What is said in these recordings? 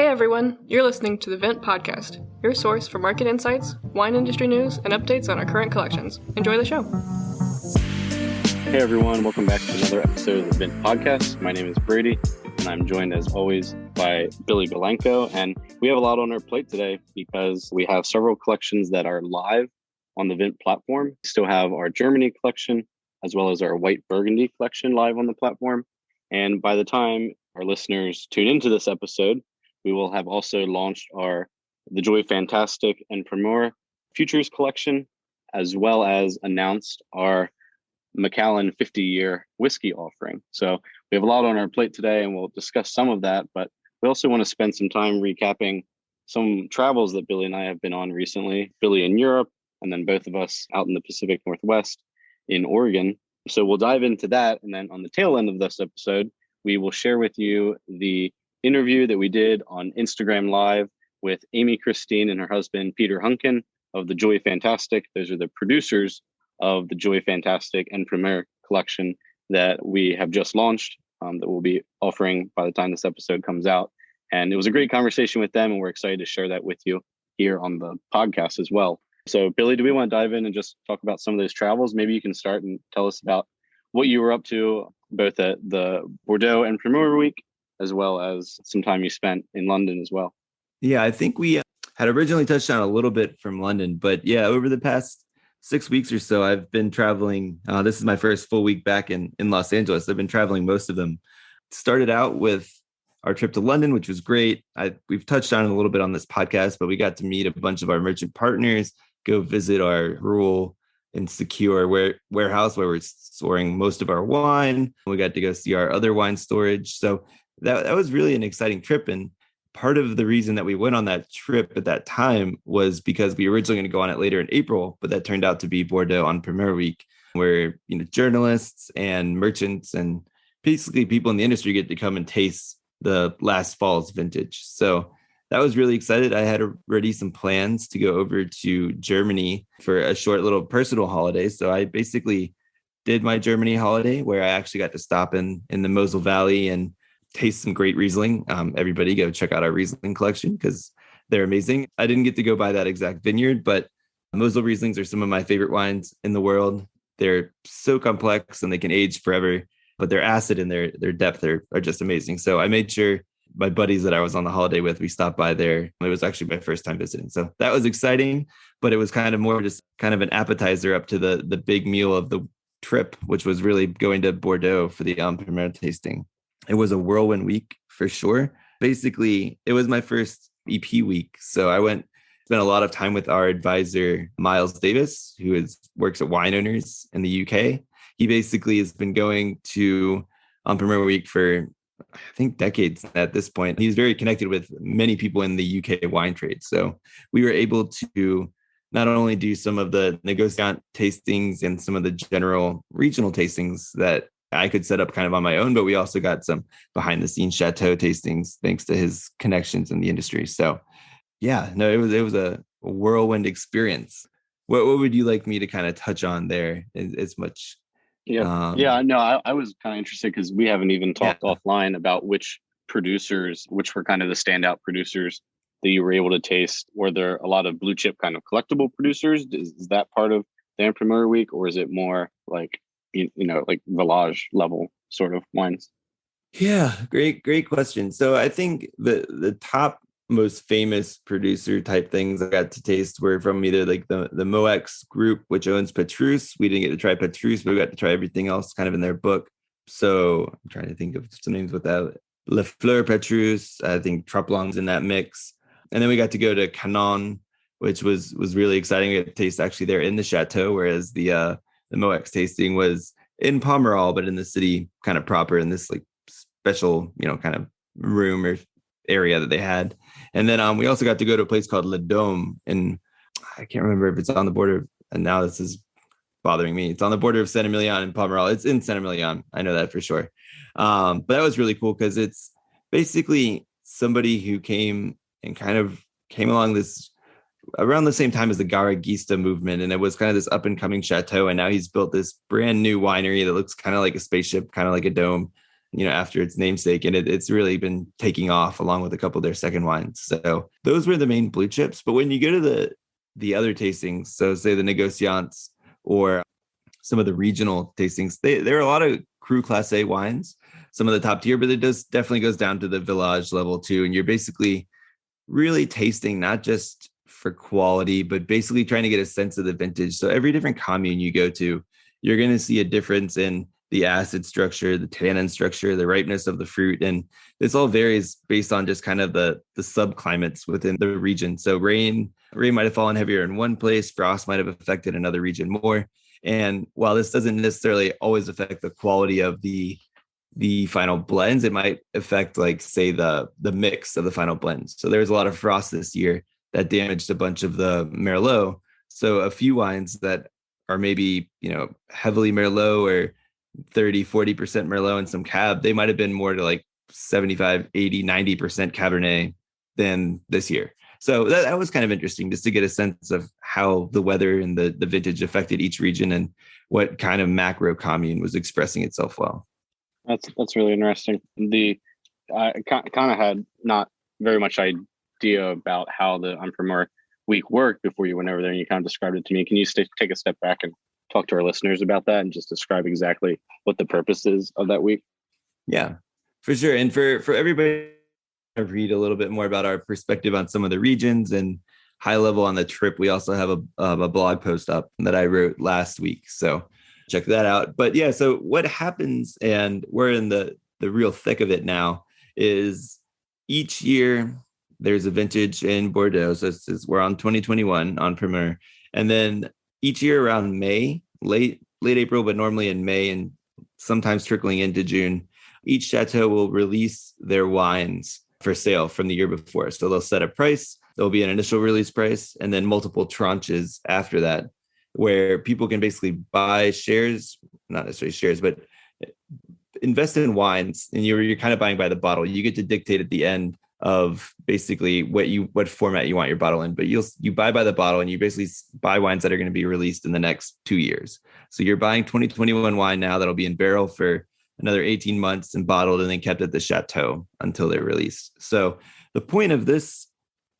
Hey everyone, you're listening to the Vint podcast, your source for market insights, wine industry news, and updates on our current collections. Enjoy the show. Hey everyone, welcome back to another episode of the Vint podcast. My name is Brady, and I'm joined as always by Billy Belenko. And we have a lot on our plate today because we have several collections that are live on the Vint platform. We still have our Germany collection, as well as our white Burgundy collection live on the platform. And by the time our listeners tune into this episode, we will have also launched the Joy Fantastic En Primeur Futures collection, as well as announced our Macallan 50-year whiskey offering. So we have a lot on our plate today, and we'll discuss some of that, but we also want to spend some time recapping some travels that Billy and I have been on recently, Billy in Europe, and then both of us out in the Pacific Northwest in Oregon. So we'll dive into that, and then on the tail end of this episode, we will share with you the interview that we did on Instagram Live with Amy Christine and her husband, Peter Hunkin of the Joy Fantastic. Those are the producers of the Joy Fantastic En Primeur collection that we have just launched, that we'll be offering by the time this episode comes out. And it was a great conversation with them, and we're excited to share that with you here on the podcast as well. So Billy, do we want to dive in and just talk about some of those travels? Maybe you can start and tell us about what you were up to, both at the Bordeaux En Primeur Week, as well as some time you spent in London as well. Yeah, I think we had originally touched on a little bit from London, but yeah, over the past 6 weeks or so, I've been traveling. This is my first full week back in Los Angeles. I've been traveling most of them. Started out with our trip to London, which was great. We've touched on it a little bit on this podcast, but we got to meet a bunch of our merchant partners, go visit our rural and secure warehouse where we're storing most of our wine. We got to go see our other wine storage. So that was really an exciting trip. And part of the reason that we went on that trip at that time was because we were originally going to go on it later in April, but that turned out to be Bordeaux En Primeur Week, where journalists and merchants and basically people in the industry get to come and taste the last fall's vintage. So that was really excited. I had already some plans to go over to Germany for a short little personal holiday. So I basically did my Germany holiday where I actually got to stop in the Mosel Valley and taste some great Riesling. Everybody go check out our Riesling collection because they're amazing. I didn't get to go by that exact vineyard, but Mosel Rieslings are some of my favorite wines in the world. They're so complex and they can age forever, but their acid and their depth are just amazing. So I made sure my buddies that I was on the holiday with, we stopped by there. It was actually my first time visiting. So that was exciting, but it was kind of more just kind of an appetizer up to the big meal of the trip, which was really going to Bordeaux for the En Primeur tasting. It was a whirlwind week for sure. Basically, it was my first EP week. So I spent a lot of time with our advisor, Miles Davis, who works at Wine Owners in the UK. He basically has been going to En Primeur Week for, I think, decades at this point. He's very connected with many people in the UK wine trade. So we were able to not only do some of the negociant tastings and some of the general regional tastings that I could set up kind of on my own, but we also got some behind the scenes chateau tastings thanks to his connections in the industry. So yeah, no, it was a whirlwind experience. What would you like me to kind of touch on there as much? No, I was kind of interested because we haven't even talked offline about which were kind of the standout producers that you were able to taste. Were there a lot of blue chip kind of collectible producers? Is that part of the En Primeur Week, or is it more like, like village level sort of wines? Yeah, great question. So I think the top most famous producer type things I got to taste were from either like the Moex group, which owns Petrus. We didn't get to try Petrus, but we got to try everything else kind of in their book. So I'm trying to think of some names with that. Le Fleur Petrus, I think Truplong's in that mix. And then we got to go to Canon, which was really exciting. We got to taste actually there in the chateau, whereas the Moex tasting was in Pomerol, but in the city kind of proper in this like special, kind of room or area that they had. And then we also got to go to a place called Le Dôme, and I can't remember if it's on the border. And now this is bothering me. It's on the border of Saint-Emilion and Pomerol. It's in Saint-Emilion. I know that for sure. But that was really cool because it's basically somebody who came along this around the same time as the Garagista movement. And it was kind of this up and coming chateau. And now he's built this brand new winery that looks kind of like a spaceship, kind of like a dome. after its namesake, and it's really been taking off along with a couple of their second wines. So those were the main blue chips. But when you go to the other tastings, so say the negociants or some of the regional tastings, there are a lot of Cru Class A wines, some of the top tier, but it definitely goes down to the village level too. And you're basically really tasting not just for quality, but basically trying to get a sense of the vintage. So every different commune you go to, you're going to see a difference in the acid structure, the tannin structure, the ripeness of the fruit. And this all varies based on just kind of the subclimates within the region. So rain might have fallen heavier in one place, frost might have affected another region more. And while this doesn't necessarily always affect the quality of the final blends, it might affect, like, say, the mix of the final blends. So there's a lot of frost this year that damaged a bunch of the Merlot. So a few wines that are maybe, heavily Merlot or 30, 40% Merlot and some Cab, they might have been more to like 75, 80, 90% Cabernet than this year. So that was kind of interesting, just to get a sense of how the weather and the vintage affected each region and what kind of macro commune was expressing itself well. That's really interesting. I kind of had not very much idea about how the En Primeur week worked before you went over there, and you kind of described it to me. Can you take a step back and talk to our listeners about that and just describe exactly what the purpose is of that week? Yeah, for sure. And for everybody to read a little bit more about our perspective on some of the regions and high level on the trip, we also have a blog post up that I wrote last week. So check that out. But yeah, so what happens, and we're in the real thick of it now, is each year there's a vintage in Bordeaux. So we're on 2021 En Primeur. And then each year around May, late April, but normally in May and sometimes trickling into June, each chateau will release their wines for sale from the year before. So they'll set a price, there'll be an initial release price, and then multiple tranches after that, where people can basically buy shares, not necessarily shares, but invest in wines, and you're kind of buying by the bottle. You get to dictate at the end of basically what format you want your bottle in, but you buy by the bottle, and you basically buy wines that are going to be released in the next 2 years. So you're buying 2021 wine now that'll be in barrel for another 18 months and bottled and then kept at the chateau until they're released. So the point of this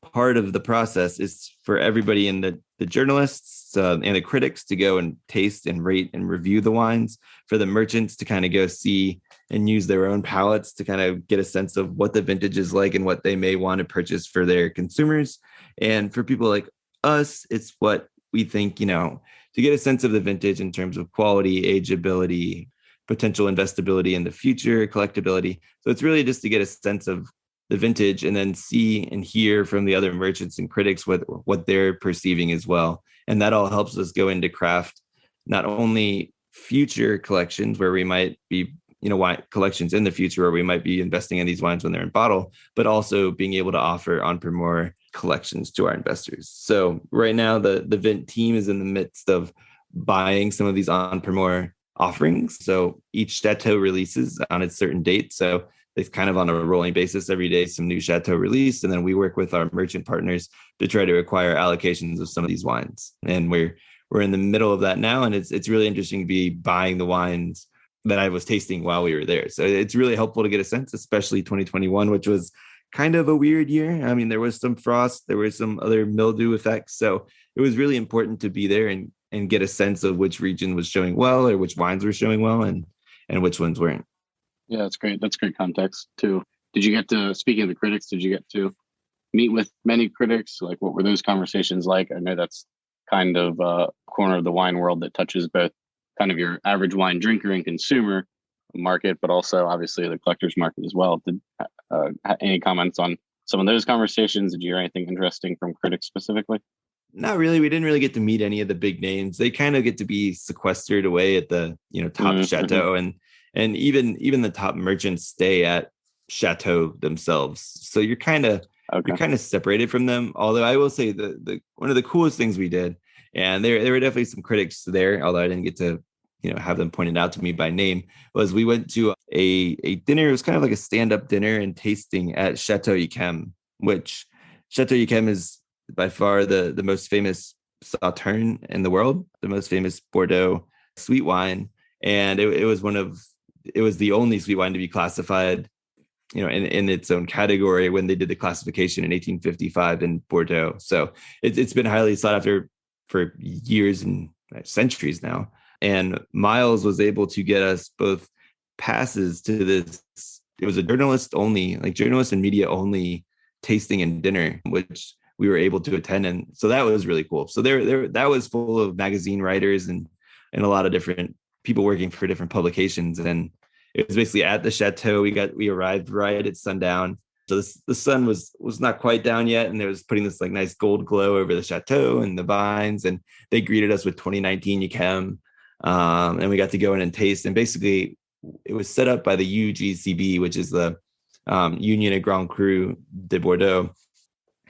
part of the process is for everybody in the journalists and the critics to go and taste and rate and review the wines, for the merchants to kind of go see and use their own palates to kind of get a sense of what the vintage is like and what they may want to purchase for their consumers. And for people like us, it's what we think, to get a sense of the vintage in terms of quality, ageability, potential investability in the future, collectability. So it's really just to get a sense of the vintage and then see and hear from the other merchants and critics what they're perceiving as well. And that all helps us go into craft not only future collections where we might be, wine collections in the future where we might be investing in these wines when they're in bottle, but also being able to offer En Primeur collections to our investors. So right now the Vint team is in the midst of buying some of these En Primeur offerings. So each chateau releases on its certain date. So it's kind of on a rolling basis. Every day, some new chateau release. And then we work with our merchant partners to try to acquire allocations of some of these wines. And we're in the middle of that now. And it's really interesting to be buying the wines that I was tasting while we were there. So it's really helpful to get a sense, especially 2021, which was kind of a weird year. I mean, there was some frost, there were some other mildew effects. So it was really important to be there and get a sense of which region was showing well or which wines were showing well and which ones weren't. Yeah, that's great. That's great context too. Did you get to, speaking of the critics, did you get to meet with many critics? Like, what were those conversations like? I know that's kind of a corner of the wine world that touches both kind of your average wine drinker and consumer market, but also obviously the collector's market as well. Did any comments on some of those conversations? Did you hear anything interesting from critics specifically? Not really. We didn't really get to meet any of the big names. They kind of get to be sequestered away at the top chateau, and even the top merchants stay at chateau themselves. So you're kind of separated from them. Although I will say the one of the coolest things we did, and there were definitely some critics there, although I didn't get to have them pointed out to me by name, was we went to a dinner. It was kind of like a stand-up dinner and tasting at Chateau Yquem, which Chateau Yquem is by far the most famous Sauterne in the world, the most famous Bordeaux sweet wine. And it was one of it was the only sweet wine to be classified, in its own category when they did the classification in 1855 in Bordeaux. So it's been highly sought after for years and centuries now. And Miles was able to get us both passes to this. It was a journalist and media only tasting and dinner, which we were able to attend. And so that was really cool. So that was full of magazine writers and a lot of different people working for different publications. And it was basically at the chateau. We arrived right at sundown. So the sun was not quite down yet. And it was putting this like nice gold glow over the chateau and the vines. And they greeted us with 2019 Yquem. And we got to go in and taste. And basically it was set up by the UGCB, which is the Union of Grand Cru de Bordeaux.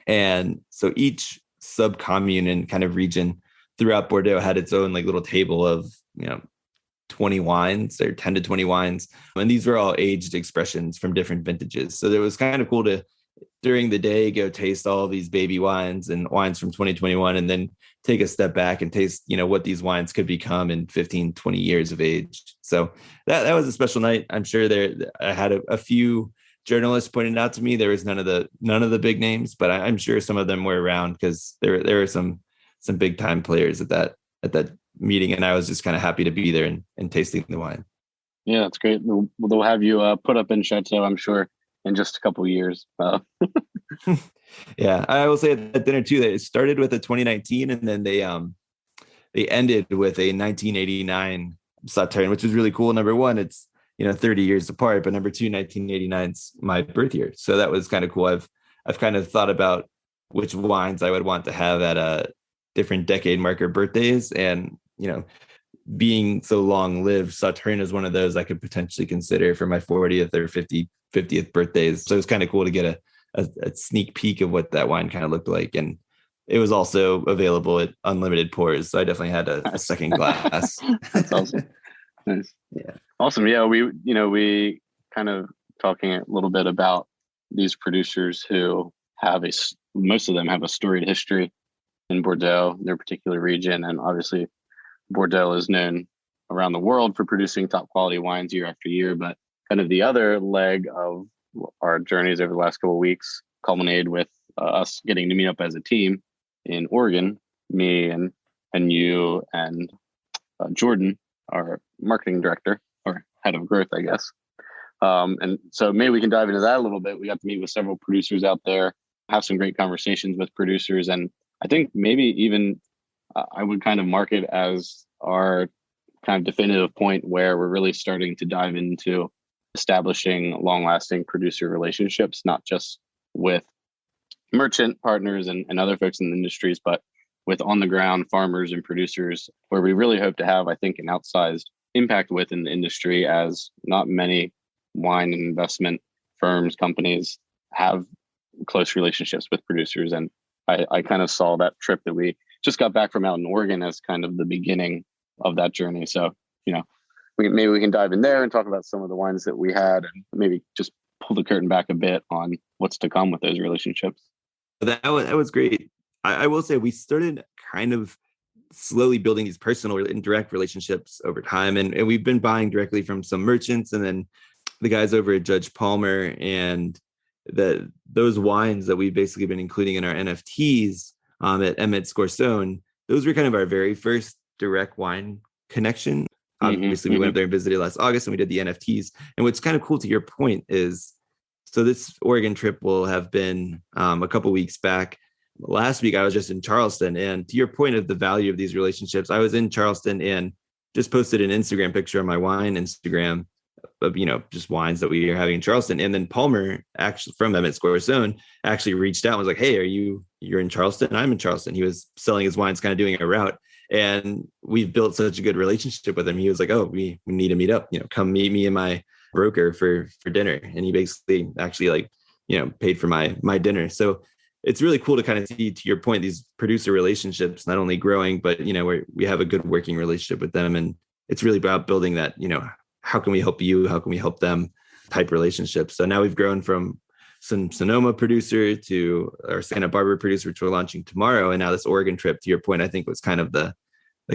And so each sub-commune and kind of region throughout Bordeaux had its own like little table of, 20 wines or 10 to 20 wines. And these were all aged expressions from different vintages. So it was kind of cool to, during the day, go taste all these baby wines and wines from 2021, and then take a step back and taste, what these wines could become in 15, 20 years of age. So that was a special night. I'm sure I had a few journalists pointed out to me. There was none of the big names, but I'm sure some of them were around because there were some big time players at that meeting, and I was just kind of happy to be there and tasting the wine. Yeah, that's great. They'll have you put up in Chateau, I'm sure, in just a couple of years. Yeah, I will say at dinner too that it started with a 2019, and then they ended with a 1989 Sauternes, which was really cool. Number one, it's 30 years apart, but number two, 1989's my birth year, so that was kind of cool. I've kind of thought about which wines I would want to have at a different decade marker birthdays, and being so long lived, Sauternes is one of those I could potentially consider for my 40th or 50th birthdays. So it was kind of cool to get a sneak peek of what that wine kind of looked like. And it was also available at unlimited pours. So I definitely had a second glass. That's awesome. Nice. Yeah. Awesome. Yeah. We kind of talking a little bit about these producers who most of them have a storied history in Bordeaux, their particular region. And obviously Bordeaux is known around the world for producing top quality wines year after year. But kind of the other leg of our journeys over the last couple of weeks culminated with us getting to meet up as a team in Oregon, me and you and Jordan, our marketing director or head of growth, I guess. And so maybe we can dive into that a little bit. We got to meet with several producers out there, have some great conversations with producers. And I think maybe even I would kind of mark it as our kind of definitive point where we're really starting to dive into establishing long-lasting producer relationships, not just with merchant partners and other folks in the industries, but with on-the-ground farmers and producers, where we really hope to have, I think, an outsized impact within the industry, as not many wine and investment firms, companies have close relationships with producers. And I kind of saw that trip that we just got back from out in Oregon as kind of the beginning of that journey. So, maybe we can dive in there and talk about some of the wines that we had, and maybe just pull the curtain back a bit on what's to come with those relationships. That was great. I will say we started kind of slowly building these personal and direct relationships over time. And we've been buying directly from some merchants, and then the guys over at Judge Palmer, and those wines that we've basically been including in our NFTs at Emmett Scorsone, those were kind of our very first direct wine connection. Obviously, we went up there and visited last August, and we did the NFTs. And what's kind of cool to your point is, so this Oregon trip will have been a couple weeks back. Last week, I was just in Charleston. And to your point of the value of these relationships, I was in Charleston and just posted an Instagram picture on my wine Instagram of, just wines that we are having in Charleston. And then Palmer, actually from Emmett Scorsone, actually reached out and was like, "Hey, you're in Charleston? I'm in Charleston." He was selling his wines, kind of doing a route. And we've built such a good relationship with him. He was like, "Oh, we need to meet up, come meet me and my broker for dinner." And he basically actually paid for my dinner. So it's really cool to kind of see, to your point, these producer relationships not only growing, but we have a good working relationship with them. And it's really about building that, how can we help you? How can we help them type relationships? So now we've grown from some Sonoma producer to our Santa Barbara producer, which we're launching tomorrow. And now this Oregon trip, to your point, I think was kind of the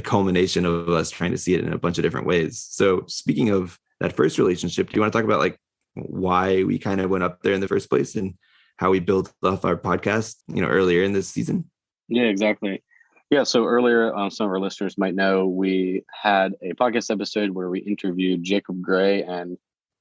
culmination of us trying to see it in a bunch of different ways. So speaking of that first relationship. Do you want to talk about like why we kind of went up there in the first place and how we built off our podcast, earlier in this season? Yeah, exactly. Yeah. So earlier, some of our listeners might know we had a podcast episode where we interviewed Jacob Gray and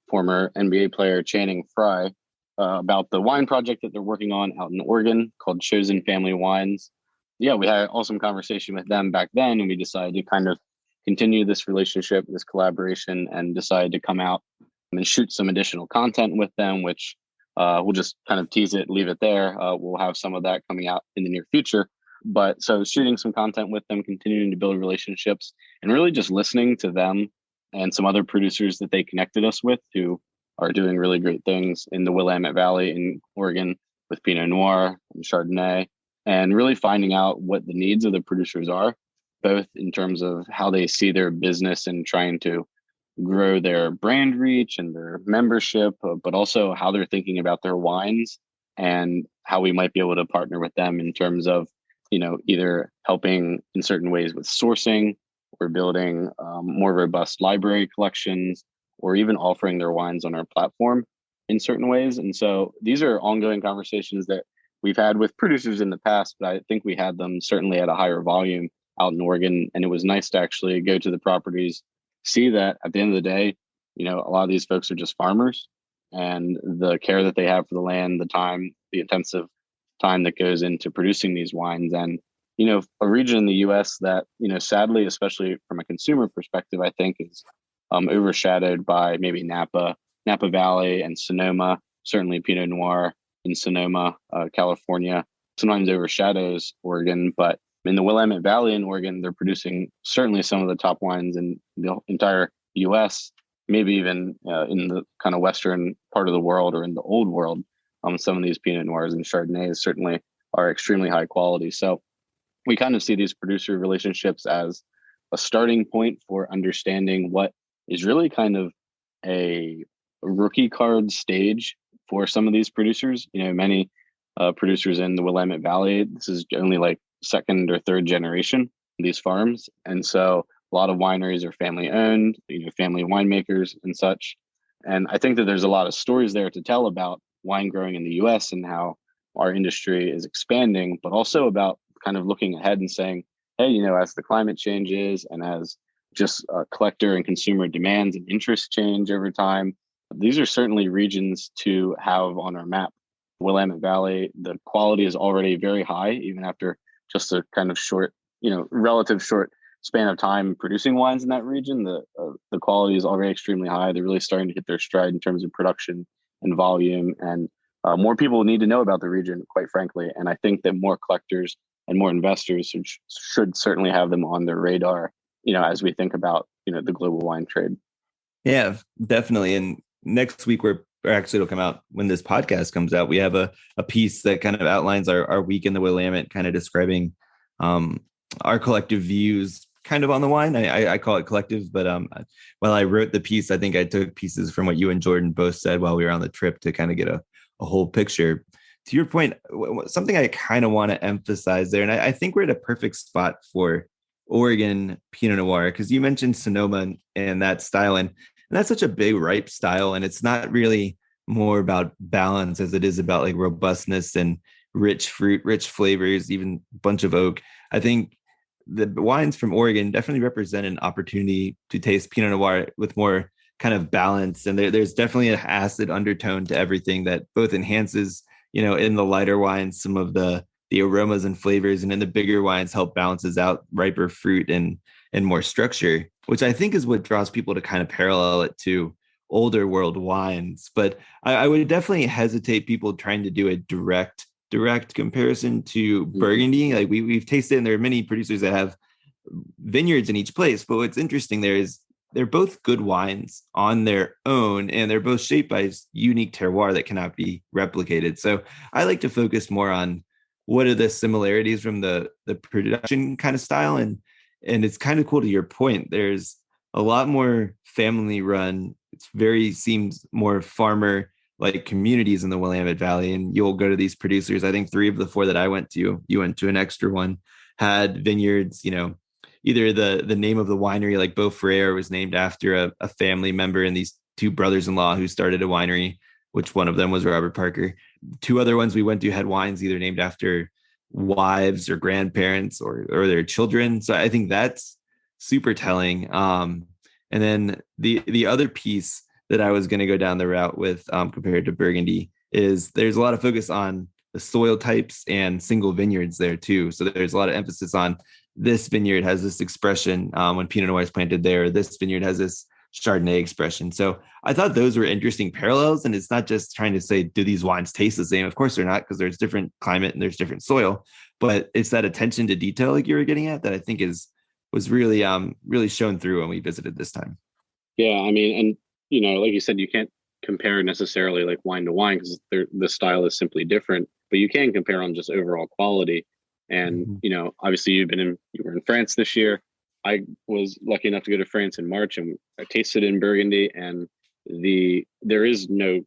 former NBA player Channing Frye about the wine project that they're working on out in Oregon called Chosen Family Wines. Yeah, we had an awesome conversation with them back then, and we decided to kind of continue this relationship, this collaboration, and decided to come out and shoot some additional content with them, which we'll just kind of tease it, leave it there. We'll have some of that coming out in the near future. But so shooting some content with them, continuing to build relationships, and really just listening to them and some other producers that they connected us with who are doing really great things in the Willamette Valley in Oregon with Pinot Noir and Chardonnay, and really finding out what the needs of the producers are, both in terms of how they see their business and trying to grow their brand reach and their membership, but also how they're thinking about their wines and how we might be able to partner with them in terms of, either helping in certain ways with sourcing or building more robust library collections, or even offering their wines on our platform in certain ways. And so these are ongoing conversations that we've had with producers in the past, but I think we had them certainly at a higher volume out in Oregon. And it was nice to actually go to the properties, see that at the end of the day, a lot of these folks are just farmers, and the care that they have for the land, the time, the intensive time that goes into producing these wines. And, a region in the US that, sadly, especially from a consumer perspective, I think is overshadowed by maybe Napa Valley and Sonoma, certainly Pinot Noir in Sonoma, California, sometimes overshadows Oregon. But in the Willamette Valley in Oregon, they're producing certainly some of the top wines in the entire US, maybe even in the kind of Western part of the world or in the old world. Some of these Pinot Noirs and Chardonnays certainly are extremely high quality. So we kind of see these producer relationships as a starting point for understanding what is really kind of a rookie card stage for some of these producers. Many producers in the Willamette Valley, this is only like second or third generation, these farms. And so a lot of wineries are family owned, family winemakers and such. And I think that there's a lot of stories there to tell about wine growing in the US and how our industry is expanding, but also about kind of looking ahead and saying, hey, as the climate changes and as just collector and consumer demands and interests change over time, these are certainly regions to have on our map. Willamette Valley, the quality is already very high, even after just a kind of short, relative short span of time producing wines in that region. The quality is already extremely high. They're really starting to hit their stride in terms of production and volume, and more people need to know about the region, quite frankly. And I think that more collectors and more investors should certainly have them on their radar, as we think about, the global wine trade. Yeah, definitely. And next week, or actually it'll come out when this podcast comes out, we have a piece that kind of outlines our week in the Willamette, kind of describing our collective views kind of on the wine. I call it collective, but while I wrote the piece, I think I took pieces from what you and Jordan both said while we were on the trip to kind of get a whole picture. To your point, something I kind of want to emphasize there, and I think we're at a perfect spot for Oregon Pinot Noir, because you mentioned Sonoma and that style, and that's such a big ripe style, and it's not really more about balance as it is about like robustness and rich fruit, rich flavors, even a bunch of oak. I think the wines from Oregon definitely represent an opportunity to taste Pinot Noir with more kind of balance, and there's definitely an acid undertone to everything that both enhances, in the lighter wines, some of the aromas and flavors, and in the bigger wines help balances out riper fruit and more structure, which I think is what draws people to kind of parallel it to older world wines. But I would definitely hesitate people trying to do a direct comparison to Burgundy. Like we've tasted, and there are many producers that have vineyards in each place. But what's interesting there is they're both good wines on their own, and they're both shaped by unique terroir that cannot be replicated. So I like to focus more on what are the similarities from the production kind of style. And it's kind of cool, to your point, there's a lot more family run. Seems more farmer like communities in the Willamette Valley. And you'll go to these producers. I think 3 of the 4 that I went to, you went to an extra one, had vineyards, either the name of the winery, like Beaufrere was named after a family member, and these two brothers-in-law who started a winery, which one of them was Robert Parker. Two other ones we went to had wines either named after wives or grandparents or their children. So I think that's super telling. And then the other piece that I was going to go down the route with compared to Burgundy is there's a lot of focus on the soil types and single vineyards there too. So there's a lot of emphasis on this vineyard has this expression when Pinot Noir is planted there. This vineyard has this Chardonnay expression. So I thought those were interesting parallels. And it's not just trying to say, do these wines taste the same? Of course they're not, because there's different climate and there's different soil. But it's that attention to detail, like you were getting at, that I think was really really shown through when we visited this time. Yeah, I mean, and like you said, you can't compare necessarily like wine to wine because the style is simply different. But you can compare on just overall quality. And obviously you were in France this year. I was lucky enough to go to France in March, and I tasted in Burgundy, and there is no,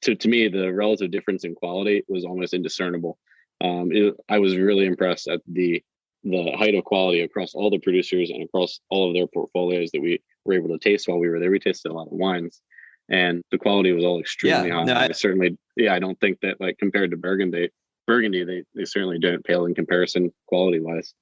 to me, the relative difference in quality was almost indiscernible. I was really impressed at the height of quality across all the producers and across all of their portfolios that we were able to taste while we were there. We tasted a lot of wines, and the quality was all extremely high. No, I don't think that, like, compared to Burgundy, they certainly don't pale in comparison quality wise.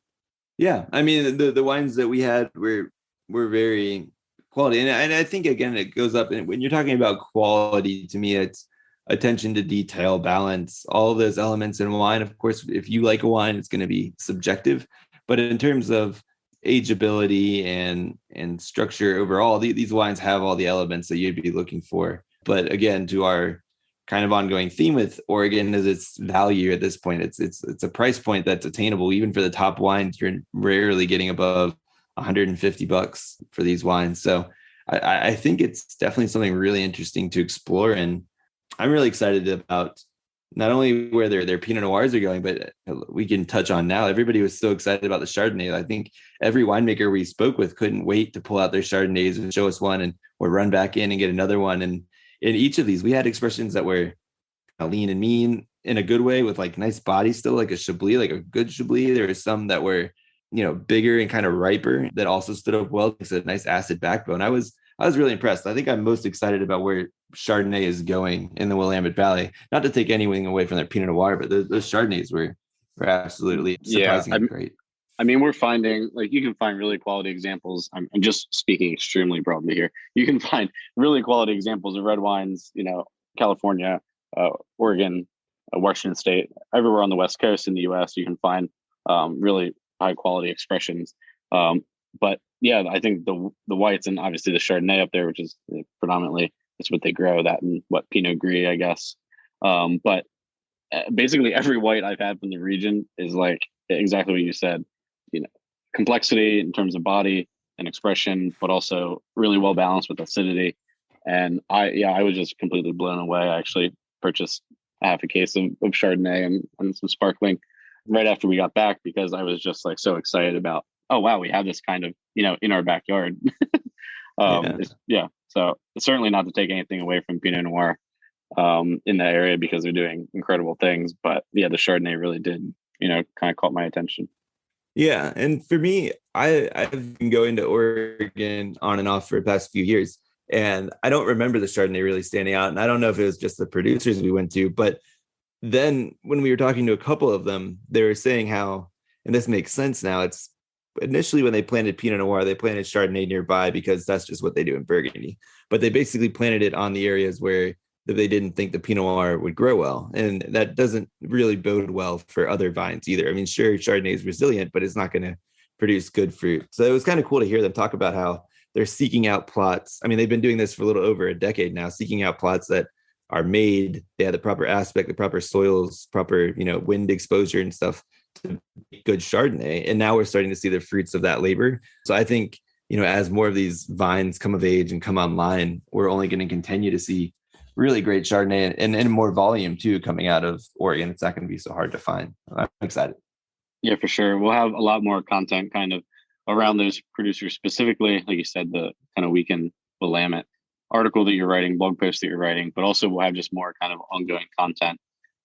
Yeah, I mean, the wines that we had were very quality, and I think again it goes up. And when you're talking about quality, to me, it's attention to detail, balance, all of those elements in wine. Of course, if you like a wine, it's going to be subjective, but in terms of ageability and structure overall, these wines have all the elements that you'd be looking for. But again, to our kind of ongoing theme with Oregon is its value at this point. It's a price point that's attainable. Even for the top wines, you're rarely getting above $150 for these wines. So I think it's definitely something really interesting to explore. And I'm really excited about not only where their Pinot Noirs are going, but we can touch on now. Everybody was so excited about the Chardonnay. I think every winemaker we spoke with couldn't wait to pull out their Chardonnays and show us one, or run back in and get another one. And in each of these, we had expressions that were lean and mean in a good way, with like nice body still, like a Chablis, like a good Chablis. There were some that were, bigger and kind of riper that also stood up well. It's a nice acid backbone. I was really impressed. I think I'm most excited about where Chardonnay is going in the Willamette Valley. Not to take anything away from their Pinot Noir, but those Chardonnays were absolutely surprisingly great. I mean, we're finding, like, you can find really quality examples. I'm just speaking extremely broadly here. You can find really quality examples of red wines, California, Oregon, Washington State, everywhere on the West Coast in the U.S. You can find really high quality expressions. But yeah, I think the whites and obviously the Chardonnay up there, which is predominantly, it's what they grow, that and what Pinot Gris, I guess. But basically every white I've had from the region is like exactly what you said. Complexity in terms of body and expression, but also really well balanced with acidity. And I was just completely blown away. I actually purchased half a case of Chardonnay and some sparkling right after we got back, because I was just like so excited about, oh wow, we have this kind of, in our backyard. So it's certainly not to take anything away from Pinot Noir in that area, because they're doing incredible things. But yeah, the Chardonnay really did, kind of caught my attention. Yeah. And for me, I've been going to Oregon on and off for the past few years, and I don't remember the Chardonnay really standing out. And I don't know if it was just the producers we went to, but then when we were talking to a couple of them, they were saying how, and this makes sense now, it's initially when they planted Pinot Noir, they planted Chardonnay nearby because that's just what they do in Burgundy. But they basically planted it on the areas where they didn't think the Pinot Noir would grow well. And that doesn't really bode well for other vines either. I mean, sure, Chardonnay is resilient, but it's not going to produce good fruit. So it was kind of cool to hear them talk about how they're seeking out plots. I mean, they've been doing this for a little over a decade now, seeking out plots that are made, they have the proper aspect, the proper soils, proper, wind exposure and stuff to make good Chardonnay. And now we're starting to see the fruits of that labor. So I think, as more of these vines come of age and come online, we're only going to continue to see really great Chardonnay and more volume too coming out of Oregon. It's not going to be so hard to find. I'm excited. Yeah, for sure. We'll have a lot more content kind of around those producers specifically, like you said, the kind of Weekend Willamette article that you're writing, blog post that you're writing, but also we'll have just more kind of ongoing content,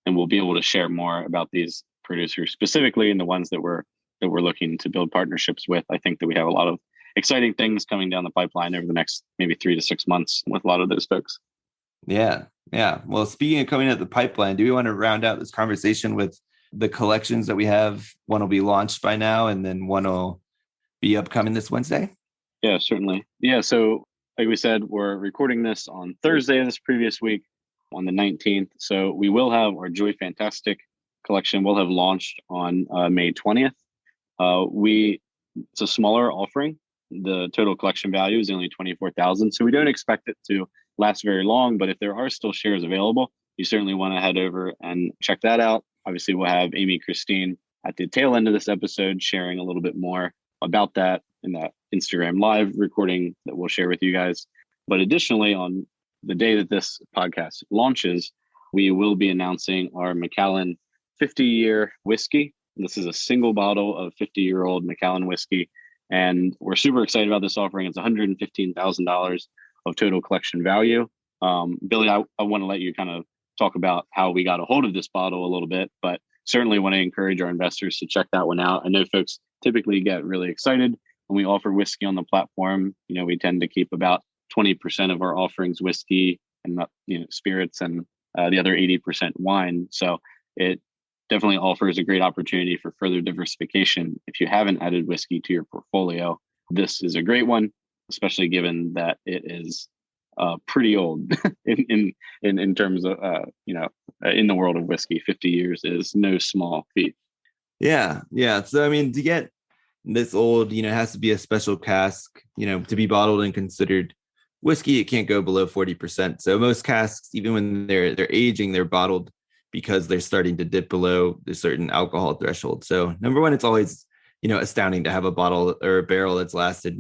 and we'll be able to share more about these producers specifically, and the ones that we're that we're looking to build partnerships with. I think that we have a lot of exciting things coming down the pipeline over the next maybe 3 to 6 months with a lot of those folks. Yeah. Yeah. Well, speaking of coming out the pipeline, do we want to round out this conversation with the collections that we have? One will be launched by now, and then one will be upcoming this Wednesday. Yeah, certainly. Yeah. So like we said, we're recording this on Thursday of this previous week on the 19th. So we will have our Joy Fantastic collection will have launched on May 20th. It's a smaller offering. The total collection value is only 24,000. So we don't expect it to last very long, but if there are still shares available, you certainly want to head over and check that out. Obviously, we'll have Amy Christine at the tail end of this episode sharing a little bit more about that in that Instagram live recording that we'll share with you guys. But additionally, on the day that this podcast launches, we will be announcing our Macallan 50-year whiskey. This is a single bottle of 50-year-old Macallan whiskey. And we're super excited about this offering. It's $115,000 of total collection value. Billy, I want to let you kind of talk about how we got a hold of this bottle a little bit, but certainly want to encourage our investors to check that one out. I know folks typically get really excited when we offer whiskey on the platform. We tend to keep about 20% of our offerings whiskey and spirits, and the other 80% wine. So it definitely offers a great opportunity for further diversification. If you haven't added whiskey to your portfolio, this is a great one, especially given that it is pretty old in terms of in the world of whiskey. 50 years is no small feat. Yeah. So I mean, to get this old, it has to be a special cask, to be bottled and considered whiskey. It can't go below 40%. So most casks, even when they're aging, they're bottled because they're starting to dip below a certain alcohol threshold. So number one, it's always, astounding to have a bottle or a barrel that's lasted,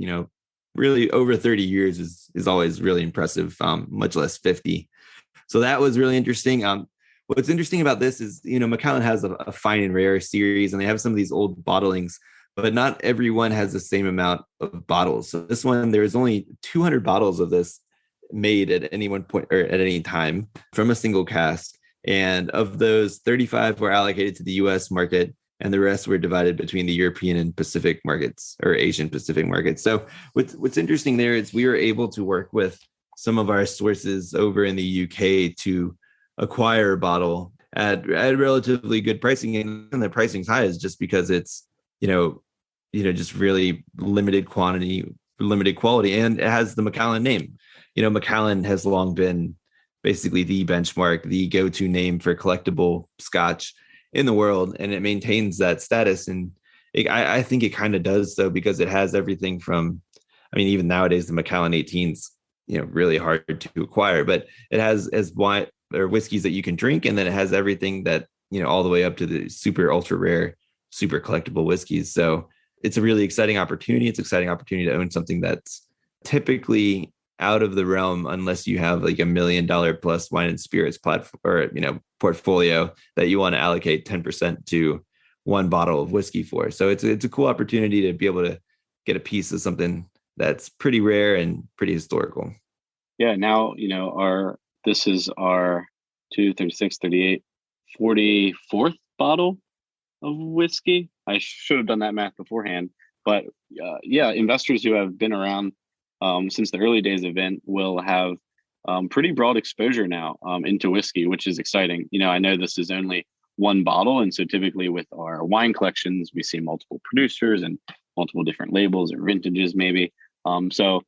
really over 30 years is always really impressive, much less 50. So that was really interesting. What's interesting about this is, Macallan has a fine and rare series, and they have some of these old bottlings, but not everyone has the same amount of bottles. So this one, there's only 200 bottles of this made at any one point or at any time from a single cask. And of those, 35 were allocated to the US market, and the rest were divided between the European and Pacific markets, or Asian Pacific markets. So what's interesting there is we were able to work with some of our sources over in the UK to acquire a bottle at relatively good pricing. And the pricing's high is just because it's, just really limited quantity, limited quality, and it has the Macallan name. Macallan has long been basically the benchmark, the go-to name for collectible Scotch in the world, and it maintains that status. And I think it kind of does so because it has everything from, even nowadays the Macallan 18's, really hard to acquire, but it has as wine or whiskeys that you can drink, and then it has everything that all the way up to the super ultra rare, super collectible whiskeys. So it's a really exciting opportunity. It's an exciting opportunity to own something that's typically out of the realm unless you have like $1 million plus wine and spirits platform or portfolio that you want to allocate 10% to one bottle of whiskey for. So it's a cool opportunity to be able to get a piece of something that's pretty rare and pretty historical. Yeah. Now, this is our 36, 38, 44th bottle of whiskey. I should have done that math beforehand, but investors who have been around since the early days of Vint will have pretty broad exposure now into whiskey, which is exciting. I know this is only one bottle, and so typically with our wine collections, we see multiple producers and multiple different labels or vintages maybe. So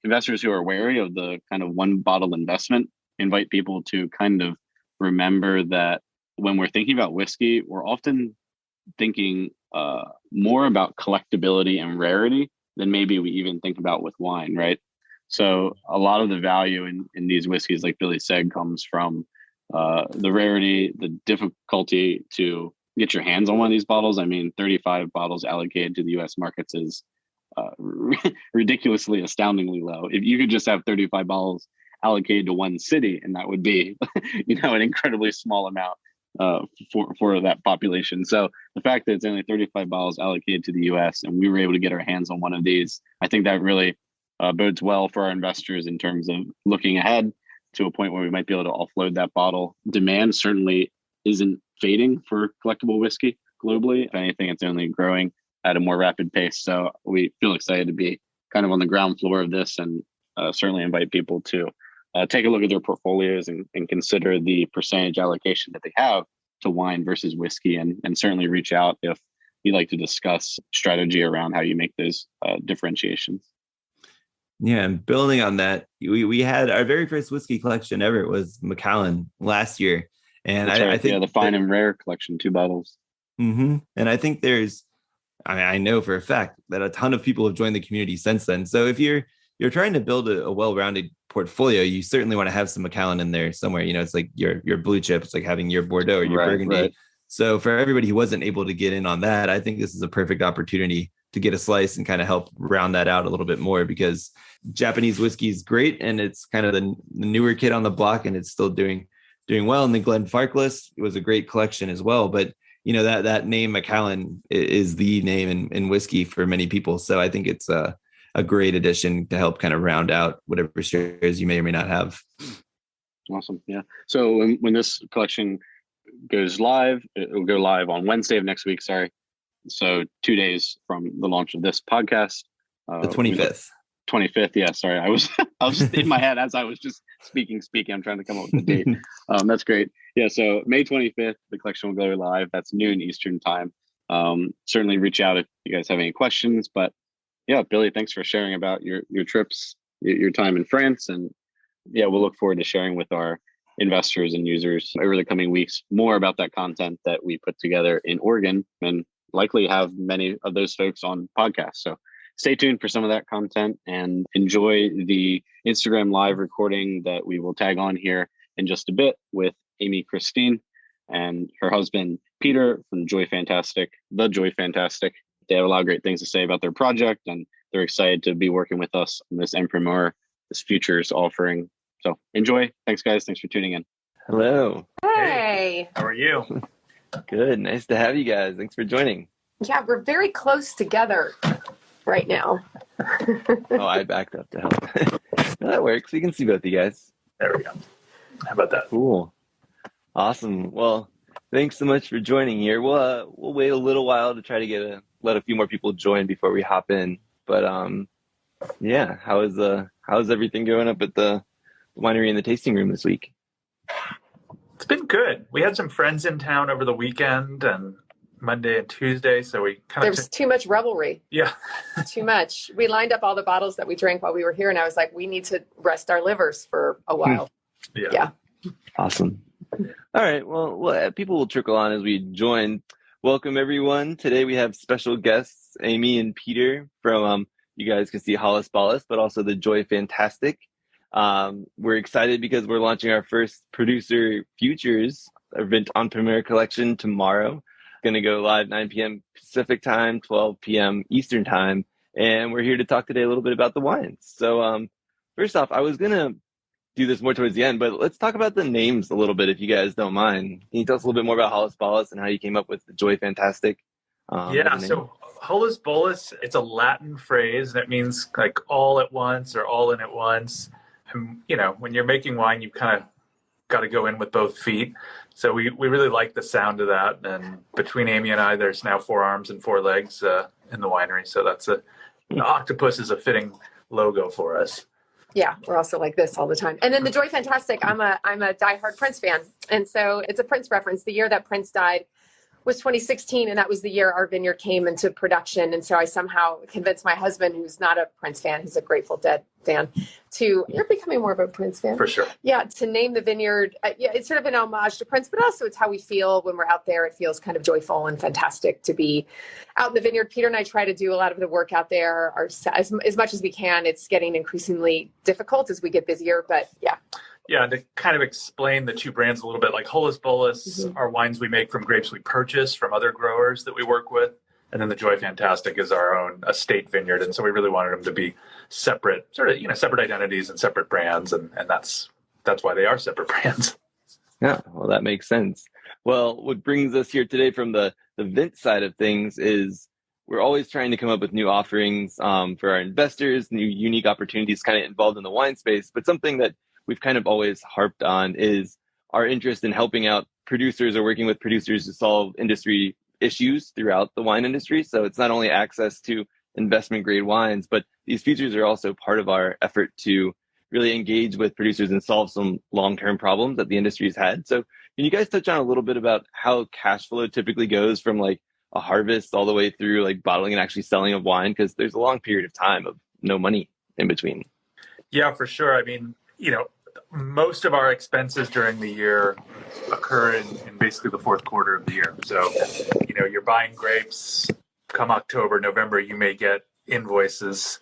investors who are wary of the kind of one bottle investment, invite people to kind of remember that when we're thinking about whiskey, we're often thinking more about collectability and rarity than maybe we even think about with wine, right? So a lot of the value in these whiskeys, like Billy said, comes from the rarity, the difficulty to get your hands on one of these bottles. 35 bottles allocated to the US markets is ridiculously, astoundingly low. If you could just have 35 bottles allocated to one city, and that would be, an incredibly small amount for that population. So the fact that it's only 35 bottles allocated to the US and we were able to get our hands on one of these, I think that really bodes well for our investors in terms of looking ahead to a point where we might be able to offload that bottle. Demand certainly isn't fading for collectible whiskey. globally. If anything, it's only growing at a more rapid pace. So we feel excited to be kind of on the ground floor of this, and certainly invite people to take a look at their portfolios and consider the percentage allocation that they have to wine versus whiskey, and certainly reach out if you'd like to discuss strategy around how you make those differentiations. Yeah, and building on that, we had our very first whiskey collection ever. It was Macallan last year. And That's right. I think the fine and rare collection, 2 bottles. Mm-hmm. And I think I know for a fact that a ton of people have joined the community since then. So if you're trying to build a well-rounded portfolio, you certainly want to have some Macallan in there somewhere. It's like your blue chip. It's like having your Bordeaux or your Burgundy. Right. So for everybody who wasn't able to get in on that, I think this is a perfect opportunity to get a slice and kind of help round that out a little bit more, because Japanese whiskey is great and it's kind of the newer kid on the block, and it's still doing well. And the Glenfarclas was a great collection as well. But that name Macallan is the name in whiskey for many people. So I think it's a great addition to help kind of round out whatever shares you may or may not have. Awesome. Yeah. So when this collection goes live, it will go live on Wednesday of next week. Sorry. So 2 days from the launch of this podcast. The 25th. 25th. Yeah. Sorry. I was in my head as I was just speaking. I'm trying to come up with the date. That's great. Yeah. So May 25th, the collection will go live. That's noon Eastern time. Certainly reach out if you guys have any questions, but yeah, Billy, thanks for sharing about your trips, your time in France. And yeah, we'll look forward to sharing with our investors and users over the coming weeks more about that content that we put together in Oregon, and likely have many of those folks on podcasts. So stay tuned for some of that content and enjoy the Instagram live recording that we will tag on here in just a bit with Amy Christine and her husband, Peter, from The Joy Fantastic. They have a lot of great things to say about their project, and they're excited to be working with us on this En Primeur, this futures offering. So enjoy. Thanks, guys. Thanks for tuning in. Hello. Hey. How are you? Good. Nice to have you guys. Thanks for joining. Yeah, we're very close together right now. Oh, I backed up to help. No, that works. We can see both you guys. There we go. How about that? Cool. Awesome. Well, thanks so much for joining here. We'll wait a little while to try to let a few more people join before we hop in. But yeah, how's everything going up at the winery and the tasting room this week? It's been good. We had some friends in town over the weekend and Monday and Tuesday, so we kind of... There was too much revelry. Yeah. Too much. We lined up all the bottles that we drank while we were here, and I was like, we need to rest our livers for a while. Yeah. Awesome. All right. Well, people will trickle on as we join. Welcome, everyone. Today we have special guests, Amy and Peter from, you guys can see Hollis Bollis, but also the Joy Fantastic. We're excited because we're launching our first producer futures, our Vint En Primeur collection tomorrow. Going to go live 9 p.m. Pacific time, 12 p.m. Eastern time. And we're here to talk today a little bit about the wines. So first off, I was going to do this more towards the end, but let's talk about the names a little bit, if you guys don't mind. Can you tell us a little bit more about Hollis Bollis and how you came up with the Joy Fantastic? So Hollis Bollis, it's a Latin phrase, and it means like all at once or all in at once. And, when you're making wine, you kind of got to go in with both feet. So we really like the sound of that. And between Amy and I, there's now 4 arms and 4 legs in the winery. So that's an octopus is a fitting logo for us. Yeah, we're also like this all the time. And then the Joy Fantastic, I'm a diehard Prince fan. And so it's a Prince reference. The year that Prince died was 2016, and that was the year our vineyard came into production. And so I somehow convinced my husband, who's not a Prince fan, he's a Grateful Dead fan, you're becoming more of a Prince fan. For sure. Yeah, to name the vineyard. It's sort of an homage to Prince, but also it's how we feel when we're out there. It feels kind of joyful and fantastic to be out in the vineyard. Peter and I try to do a lot of the work out there as much as we can. It's getting increasingly difficult as we get busier, but yeah. Yeah, and to kind of explain the two brands a little bit, like Hollis Bollis are wines we make from grapes we purchase from other growers that we work with. And then the Joy Fantastic is our own estate vineyard. And so we really wanted them to be separate, separate identities and separate brands. And that's why they are separate brands. Yeah, well, that makes sense. Well, what brings us here today from the Vint side of things is we're always trying to come up with new offerings for our investors, new unique opportunities kind of involved in the wine space. But something that we've kind of always harped on is our interest in helping out producers or working with producers to solve industry issues throughout the wine industry. So it's not only access to investment grade wines, but these features are also part of our effort to really engage with producers and solve some long-term problems that the industry's had. So can you guys touch on a little bit about how cash flow typically goes from like a harvest all the way through like bottling and actually selling of wine? Because there's a long period of time of no money in between. Yeah, for sure. I mean, most of our expenses during the year occur in basically the fourth quarter of the year. So, you're buying grapes come October, November, you may get invoices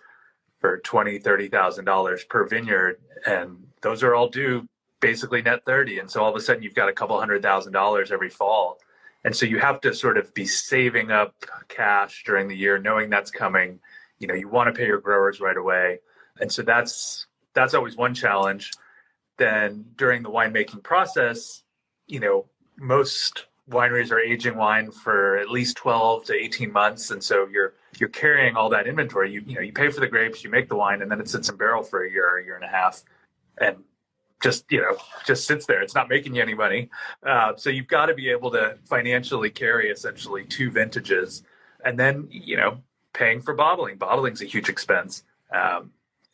for $20,000, $30,000 per vineyard. And those are all due basically net 30. And so all of a sudden you've got a couple $100,000 every fall. And so you have to sort of be saving up cash during the year, knowing that's coming. You want to pay your growers right away. And so that's always one challenge. Then during the winemaking process, most wineries are aging wine for at least 12 to 18 months. And so you're carrying all that inventory. You pay for the grapes, you make the wine, and then it sits in barrel for a year and a half, and just sits there. It's not making you any money. So you've got to be able to financially carry essentially 2 vintages, and then, paying for bottling. Bottling's a huge expense.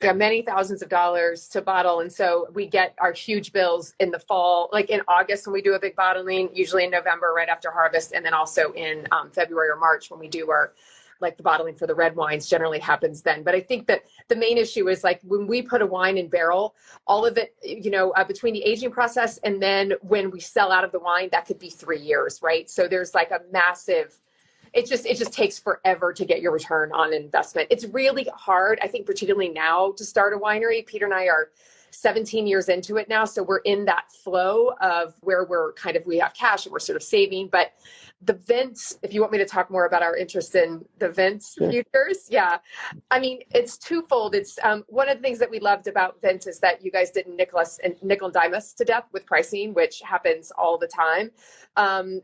Many thousands of dollars to bottle. And so we get our huge bills in the fall, like in August when we do a big bottling, usually in November right after harvest. And then also in February or March when we do our, like the bottling for the red wines generally happens then. But I think that the main issue is like when we put a wine in barrel, all of it, between the aging process and then when we sell out of the wine, that could be 3 years, right? So there's like a massive, it just takes forever to get your return on investment. It's really hard, I think, particularly now to start a winery. Peter and I are 17 years into it now. So we're in that flow of where we have cash and we're sort of saving. But the Vint, if you want me to talk more about our interest in the Vint futures, yeah. I mean, it's twofold. It's one of the things that we loved about Vint is that you guys didn't nickel and dime us to death with pricing, which happens all the time.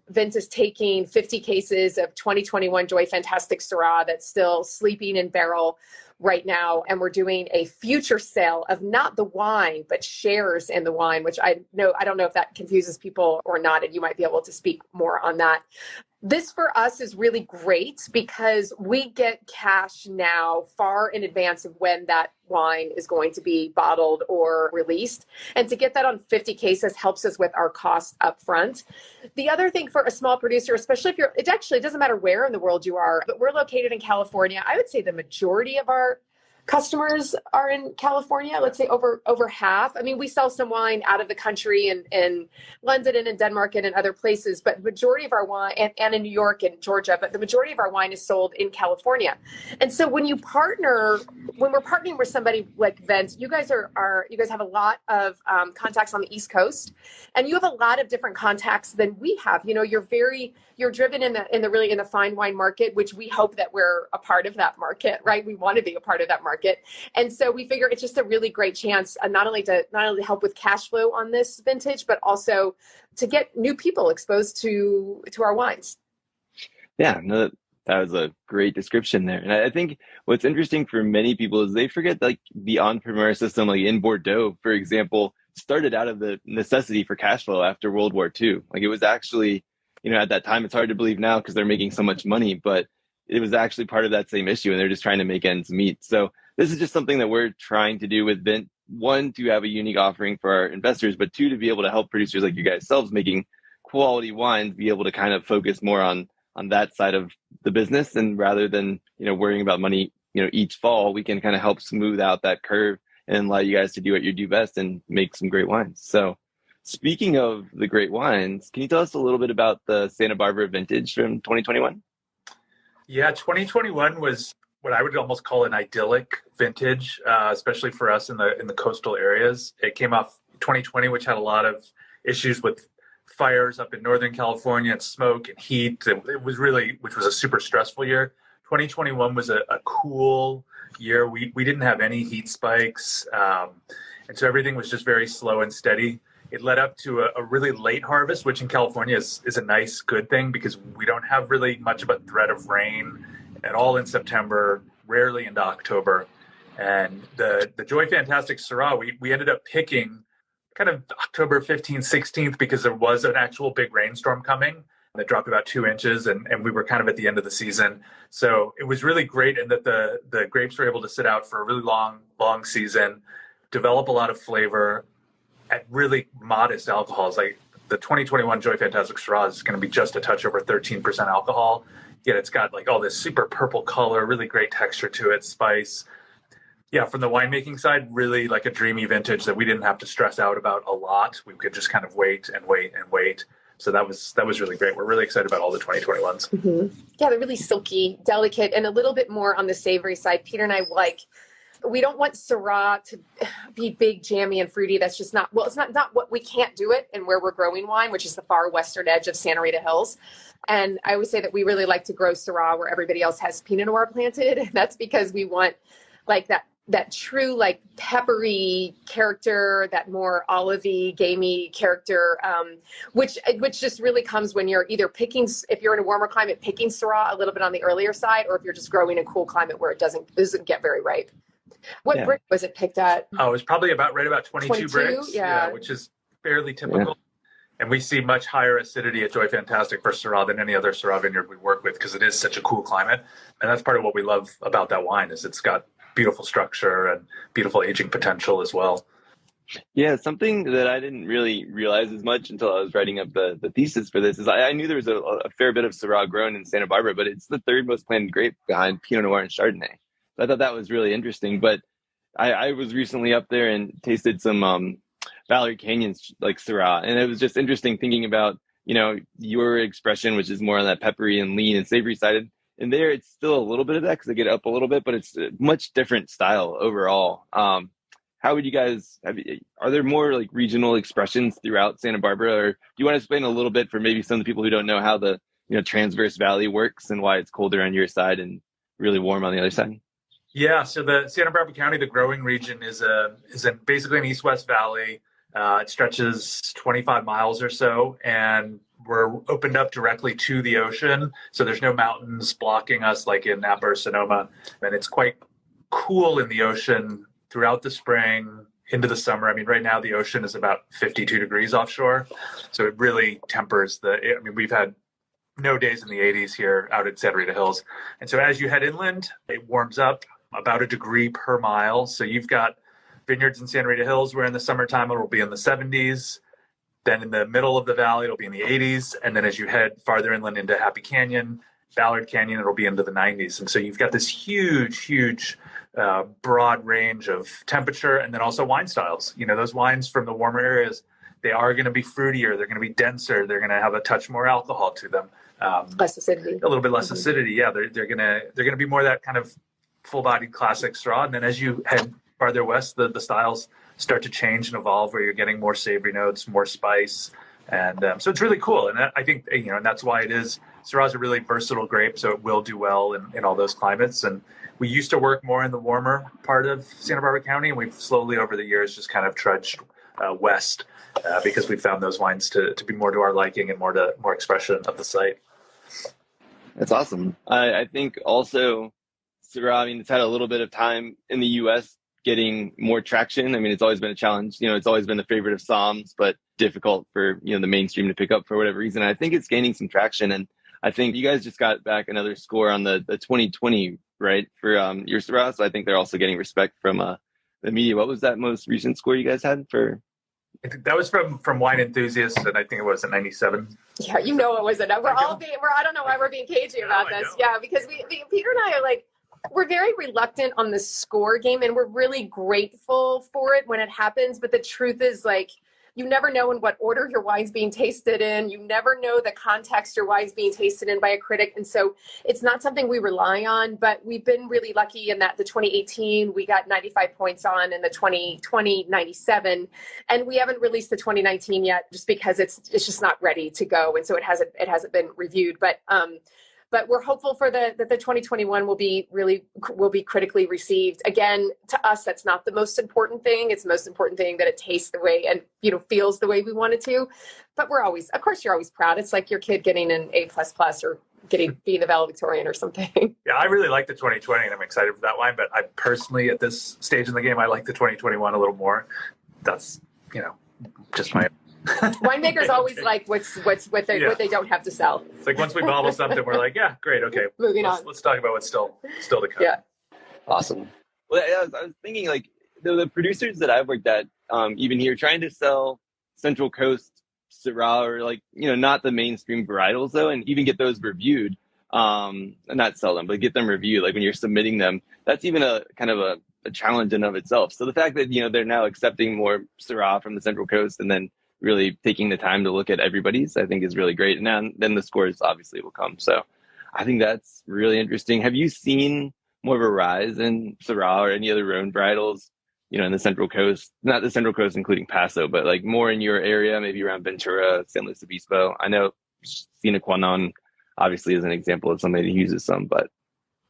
Vint is taking 50 cases of 2021 Joy Fantastic Syrah that's still sleeping in barrel right now, and we're doing a future sale of not the wine but shares in the wine, which I don't know if that confuses people or not, and you might be able to speak more on that. This for us is really great because we get cash now far in advance of when that wine is going to be bottled or released. And to get that on 50 cases helps us with our costs up front. The other thing for a small producer, especially if it doesn't matter where in the world you are, but we're located in California. I would say the majority of our customers are in California, let's say over half. I mean, we sell some wine out of the country in London and in Denmark and in other places, but the majority of our wine, and in New York and Georgia, but the majority of our wine is sold in California. And so when we're partnering with somebody like Vint, you guys have a lot of contacts on the East Coast, and you have a lot of different contacts than we have. You're driven in the fine wine market, which we hope that we're a part of that market, right? We want to be a part of that market. And so we figure it's just a really great chance not only to help with cash flow on this vintage, but also to get new people exposed to our wines. Yeah, no, that was a great description there. And I think what's interesting for many people is they forget like the En Primeur system, like in Bordeaux, for example, started out of the necessity for cash flow after World War II. Like it was actually, at that time, it's hard to believe now because they're making so much money, but it was actually part of that same issue and they're just trying to make ends meet. So this is just something that we're trying to do with Vint. One, to have a unique offering for our investors, but two, to be able to help producers like you guys selves making quality wines, be able to kind of focus more on that side of the business. And rather than, worrying about money, each fall, we can kind of help smooth out that curve and allow you guys to do what you do best and make some great wines. So speaking of the great wines, can you tell us a little bit about the Santa Barbara vintage from 2021? Yeah, 2021 was what I would almost call an idyllic vintage, especially for us in the coastal areas. It came off 2020, which had a lot of issues with fires up in Northern California and smoke and heat. Which was a super stressful year. 2021 was a cool year. We didn't have any heat spikes. And so everything was just very slow and steady. It led up to a really late harvest, which in California is a nice, good thing because we don't have really much of a threat of rain at all in September, rarely into October. And the Joy Fantastic Syrah, we ended up picking kind of October 15th, 16th because there was an actual big rainstorm coming. It dropped about 2 inches, and we were kind of at the end of the season. So it was really great in that the grapes were able to sit out for a really long season, develop a lot of flavor at really modest alcohols. Like the 2021 Joy Fantastic Syrah is going to be just a touch over 13% alcohol. Yet it's got like all this super purple color, really great texture to it, spice. Yeah, from the winemaking side, really like a dreamy vintage that we didn't have to stress out about a lot. We could just kind of wait and wait and wait. So that was really great. We're really excited about all the 2021s. Mm-hmm. Yeah, they're really silky, delicate, and a little bit more on the savory side. Peter and I we don't want Syrah to be big, jammy, and fruity. That's just not, well, it's not what we can't do it and where we're growing wine, which is the far western edge of Santa Rita Hills. And I always say that we really like to grow Syrah where everybody else has Pinot Noir planted. And that's because we want like that true like peppery character, that more olivey, gamey character, which just really comes when you're either picking, if you're in a warmer climate, picking Syrah a little bit on the earlier side, or if you're just growing in a cool climate where it doesn't get very ripe. What brick was it picked at? Oh, it was probably about 22 bricks, yeah, which is fairly typical. Yeah. And we see much higher acidity at Joy Fantastic for Syrah than any other Syrah vineyard we work with because it is such a cool climate. And that's part of what we love about that wine is it's got beautiful structure and beautiful aging potential as well. Yeah, something that I didn't really realize as much until I was writing up the thesis for this is I knew there was a fair bit of Syrah grown in Santa Barbara, but it's the third most planted grape behind Pinot Noir and Chardonnay. So I thought that was really interesting. But I was recently up there and tasted some Ballard Canyon's like Syrah, and it was just interesting thinking about, you know, your expression, which is more on that peppery and lean and savory side. And there, it's still a little bit of that because I get up a little bit, but it's a much different style overall. How would you guys, are there more like regional expressions throughout Santa Barbara, or do you want to explain a little bit for maybe some of the people who don't know how the, you know, Transverse Valley works and why it's colder on your side and really warm on the other side? Yeah, so the Santa Barbara County, the growing region is basically an east-west valley. It stretches 25 miles or so, and we're opened up directly to the ocean. So there's no mountains blocking us like in Napa or Sonoma. And it's quite cool in the ocean throughout the spring into the summer. I mean, right now the ocean is about 52 degrees offshore. So it really tempers we've had no days in the 80s here out at Santa Rita Hills. And so as you head inland, it warms up about a degree per mile. So you've got vineyards in Santa Rita Hills where in the summertime it will be in the 70s. Then in the middle of the valley, it'll be in the 80s. And then as you head farther inland into Happy Canyon, Ballard Canyon, it'll be into the 90s. And so you've got this huge, broad range of temperature and then also wine styles. You know, those wines from the warmer areas, they are going to be fruitier. They're going to be denser. They're going to have a touch more alcohol to them. Less acidity. A little bit less acidity. Yeah, they're going to be more that kind of full-bodied classic Syrah. And then as you head farther west, the styles start to change and evolve where you're getting more savory notes, more spice. And so it's really cool. And I think, you know, and that's why it is, Syrah is a really versatile grape, so it will do well in all those climates. And we used to work more in the warmer part of Santa Barbara County, and we've slowly over the years just kind of trudged west because we found those wines to be more to our liking and more expression of the site. That's awesome. I think also Syrah, I mean, it's had a little bit of time in the U.S. getting more traction. I mean, it's always been a challenge. You know, it's always been the favorite of Psalms, but difficult for, you know, the mainstream to pick up for whatever reason. I think it's gaining some traction. And I think you guys just got back another score on the 2020, right, for your Syrah. So I think they're also getting respect from the media. What was that most recent score you guys had for? I think that was from Wine Enthusiasts, and I think it was at 97. Yeah, you know it wasn't. I don't know why we're being cagey about this. Yeah, because Peter and I are like, we're very reluctant on the score game, and we're really grateful for it when it happens. But the truth is, like, you never know in what order your wine's being tasted in. You never know the context your wine's being tasted in by a critic. And so it's not something we rely on, but we've been really lucky in that the 2018, we got 95 points on, and the 2020, 97. And we haven't released the 2019 yet just because it's just not ready to go. And so it hasn't been reviewed, but we're hopeful for that the 2021 will be critically received. Again, to us, that's not the most important thing. It's the most important thing that it tastes the way and, you know, feels the way we want it to. But you're always proud. It's like your kid getting an A++ or being the valedictorian or something. Yeah, I really like the 2020 and I'm excited for that wine. But I personally, at this stage in the game, I like the 2021 a little more. That's, you know, just my Winemakers always like what they don't have to sell. It's like once we bottle something, we're like, yeah, great, okay, Moving on. Let's talk about what's still to come. Yeah. Awesome. Well, I was thinking like the producers that I've worked at, even here, trying to sell Central Coast Syrah or like, not the mainstream varietals though, and even get those reviewed, not sell them, but get them reviewed. Like when you're submitting them, that's even a kind of a challenge in of itself. So the fact that, they're now accepting more Syrah from the Central Coast and then really taking the time to look at everybody's, I think is really great. And then the scores obviously will come. So I think that's really interesting. Have you seen more of a rise in Syrah or any other Rhone varietals, in the Central Coast, not the Central Coast, including Paso, but like more in your area, maybe around Ventura, San Luis Obispo? I know Sina Quanon obviously is an example of somebody who uses some, but.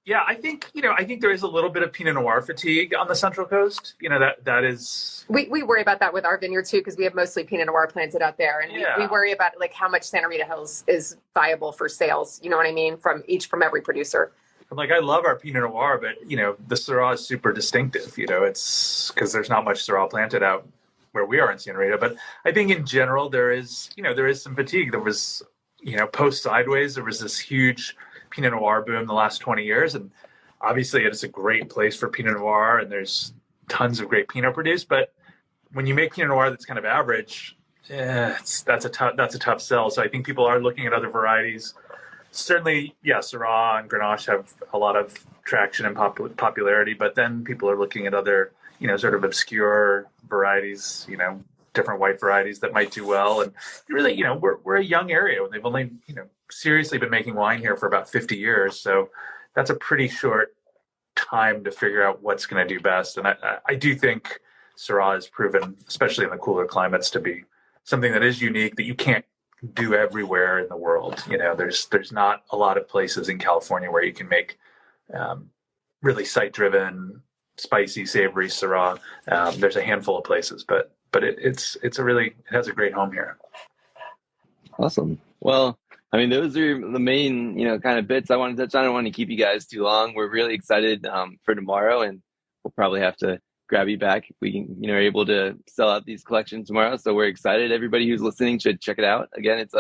Yeah, I think there is a little bit of Pinot Noir fatigue on the Central Coast. That is. We worry about that with our vineyard too, because we have mostly Pinot Noir planted out there, and we worry about like how much Santa Rita Hills is viable for sales. You know what I mean? From every producer. Like I love our Pinot Noir, but the Syrah is super distinctive. It's because there's not much Syrah planted out where we are in Santa Rita. But I think in general there is some fatigue. There was post Sideways, there was this huge Pinot Noir boom the last 20 years. And obviously it is a great place for Pinot Noir and there's tons of great Pinot produced. But when you make Pinot Noir that's kind of average, that's a tough sell. So I think people are looking at other varieties. Certainly, Syrah and Grenache have a lot of traction and popularity, but then people are looking at other, sort of obscure varieties, different white varieties that might do well. And really, we're a young area. They've only, seriously been making wine here for about 50 years. So that's a pretty short time to figure out what's going to do best. And I do think Syrah has proven, especially in the cooler climates, to be something that is unique that you can't do everywhere in the world. There's not a lot of places in California where you can make really site-driven, spicy, savory Syrah. There's a handful of places, but it has a great home here. Awesome. Well, I mean, those are the main, kind of bits I want to touch on. I don't want to keep you guys too long. We're really excited for tomorrow, and we'll probably have to grab you back if we can, are able to sell out these collections tomorrow. So we're excited. Everybody who's listening should check it out. Again, it's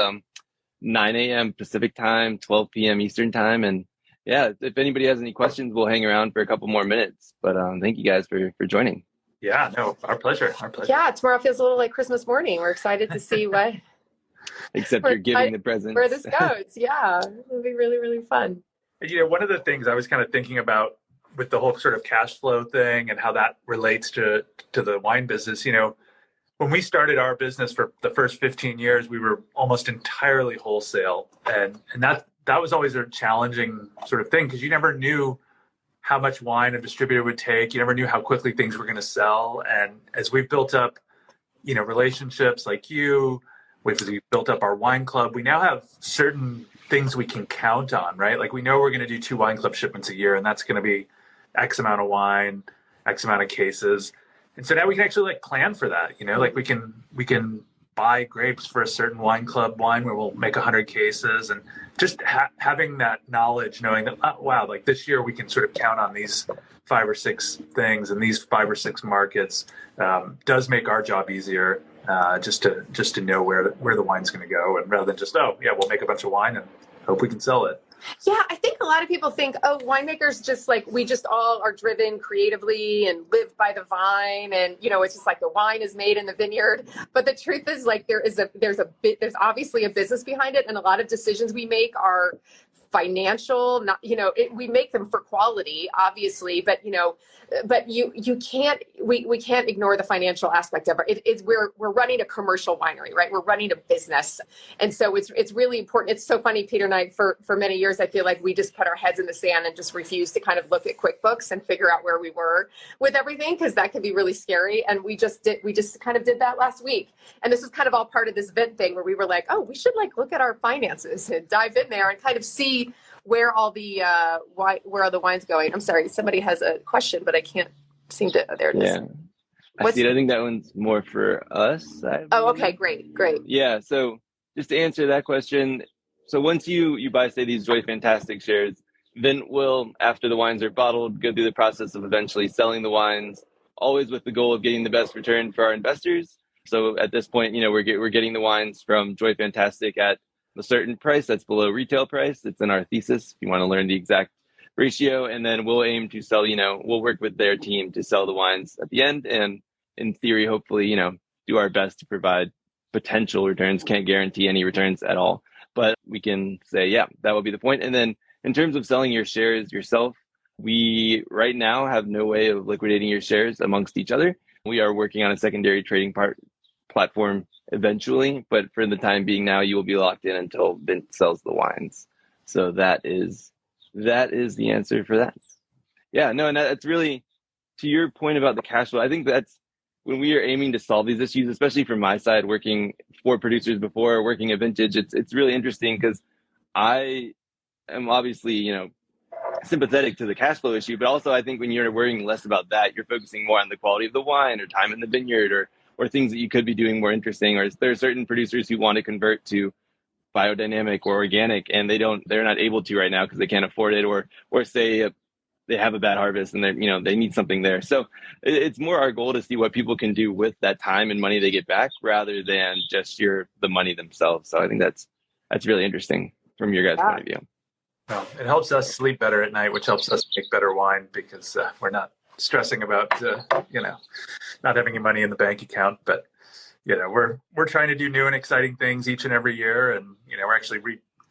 9 a.m. Pacific time, 12 p.m. Eastern time. And yeah, if anybody has any questions, we'll hang around for a couple more minutes. But thank you guys for joining. Yeah, no, our pleasure. Yeah, tomorrow feels a little like Christmas morning. We're excited to see what. Except you're giving the presents. Where this goes. Yeah, it'll be really, really fun. One of the things I was kind of thinking about with the whole sort of cash flow thing and how that relates to the wine business, when we started our business for the first 15 years, we were almost entirely wholesale. And that was always a challenging sort of thing because you never knew how much wine a distributor would take. You never knew how quickly things were going to sell. And as we've built up, relationships like you, we've built up our wine club, we now have certain things we can count on, right? Like we know we're going to do 2 wine club shipments a year, and that's going to be X amount of wine, X amount of cases. And so now we can actually plan for that, like we can buy grapes for a certain wine club wine where we'll make 100 cases, and just having that knowledge, knowing that, wow, like this year we can sort of count on these 5 or 6 things and these 5 or 6 markets does make our job easier. Just to know where the wine's going to go, and rather than just we'll make a bunch of wine and hope we can sell it. Yeah, I think a lot of people think, winemakers just we just all are driven creatively and live by the vine, and it's just like the wine is made in the vineyard. But the truth is, there's obviously a business behind it, and a lot of decisions we make are financial. Not we make them for quality, obviously, but you can't we can't ignore the financial aspect of it. We're running a commercial winery, right? We're running a business, and so it's really important. It's so funny, Peter and I, for many years, I feel like we just put our heads in the sand and just refused to kind of look at QuickBooks and figure out where we were with everything, because that can be really scary. And we just kind of did that last week, and this was kind of all part of this Vint thing where we were like, we should look at our finances and dive in there and kind of see where all the where are the wines going. I'm sorry, somebody has a question, but I can't seem to. There it is. Yeah, I think that one's more for us. Okay, great. Yeah, so just to answer that question, so once you buy, say, these Joy Fantastic shares, Vint will, after the wines are bottled, go through the process of eventually selling the wines, always with the goal of getting the best return for our investors. So at this point, we're getting the wines from Joy Fantastic at a certain price that's below retail price. It's in our thesis if you want to learn the exact ratio. And then we'll aim to sell, we'll work with their team to sell the wines at the end. And in theory, hopefully, do our best to provide potential returns. Can't guarantee any returns at all, but we can say, yeah, that will be the point. And then in terms of selling your shares yourself, we right now have no way of liquidating your shares amongst each other. We are working on a secondary trading platform eventually, but for the time being now, you will be locked in until Vint sells the wines. So that is the answer for that. Yeah, no, and that's really, to your point about the cash flow, I think that's when we are aiming to solve these issues, especially from my side, working for producers before, working at Vintage, it's really interesting because I am obviously, sympathetic to the cash flow issue, but also I think when you're worrying less about that, you're focusing more on the quality of the wine or time in the vineyard or things that you could be doing more interesting. Or there are certain producers who want to convert to biodynamic or organic, and they're not able to right now because they can't afford it, or say they have a bad harvest and they need something there. So it's more our goal to see what people can do with that time and money they get back rather than just the money themselves. So I think that's really interesting from your guys' point of view. Well, it helps us sleep better at night, which helps us make better wine because we're not stressing about, not having any money in the bank account. But, we're trying to do new and exciting things each and every year. And, we're actually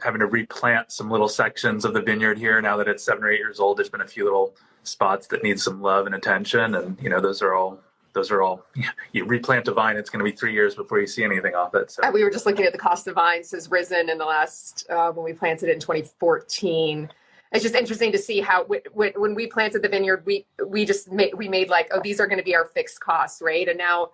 having to replant some little sections of the vineyard here now that it's 7 or 8 years old. There's been a few little spots that need some love and attention. And, those are all, you replant a vine, it's going to be 3 years before you see anything off it. So we were just looking at the cost of vines has risen in the last, when we planted it in 2014. It's just interesting to see how when we planted the vineyard, we made like, oh, these are going to be our fixed costs, right? And now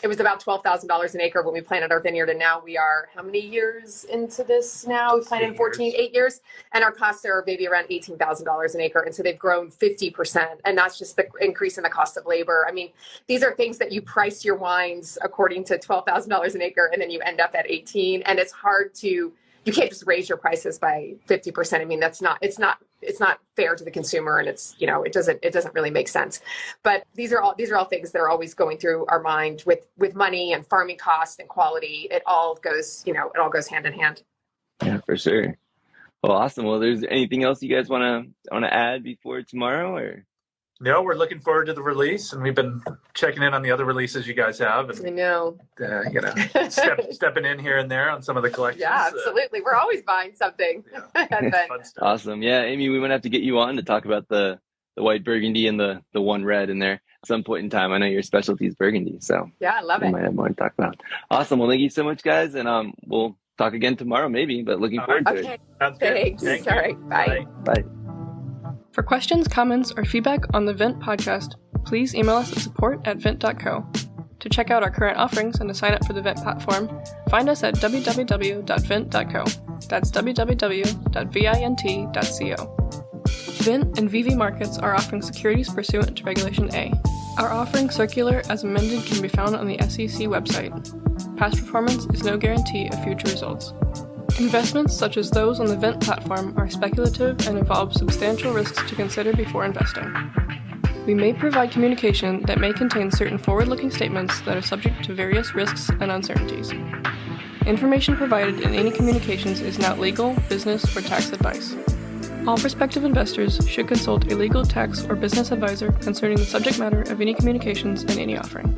it was about $12,000 an acre when we planted our vineyard. And now we are how many years into this now? We planted in 8 years. And our costs are maybe around $18,000 an acre. And so they've grown 50%. And that's just the increase in the cost of labor. I mean, these are things that you price your wines according to $12,000 an acre. And then you end up at 18. And it's hard to, you can't just raise your prices by 50%. I mean, it's not fair to the consumer, and it doesn't really make sense. But these are all things that are always going through our mind with money and farming costs and quality. It all goes hand in hand. Yeah, for sure. Well, awesome. Well, there's anything else you guys want to add before tomorrow, or? No, we're looking forward to the release, and we've been checking in on the other releases you guys have. And, I know. Stepping in here and there on some of the collections. Yeah, absolutely. We're always buying something. Yeah. Fun stuff. Awesome. Yeah, Amy, we might have to get you on to talk about the white Burgundy and the one red in there at some point in time. I know your specialty is Burgundy, so yeah, I love it. We might have more to talk about. Awesome. Well, thank you so much, guys, and we'll talk again tomorrow, maybe. But looking forward to it. Sounds good. Thanks. All right. Bye. Bye. For questions, comments, or feedback on the Vint podcast, please email us at support@vint.co. To check out our current offerings and to sign up for the Vint platform, find us at www.vint.co. That's www.vint.co. Vint and VV Markets are offering securities pursuant to Regulation A. Our offering circular as amended can be found on the SEC website. Past performance is no guarantee of future results. Investments such as those on the Vint platform are speculative and involve substantial risks to consider before investing. We may provide communication that may contain certain forward-looking statements that are subject to various risks and uncertainties. Information provided in any communications is not legal, business, or tax advice. All prospective investors should consult a legal, tax, or business advisor concerning the subject matter of any communications and any offering.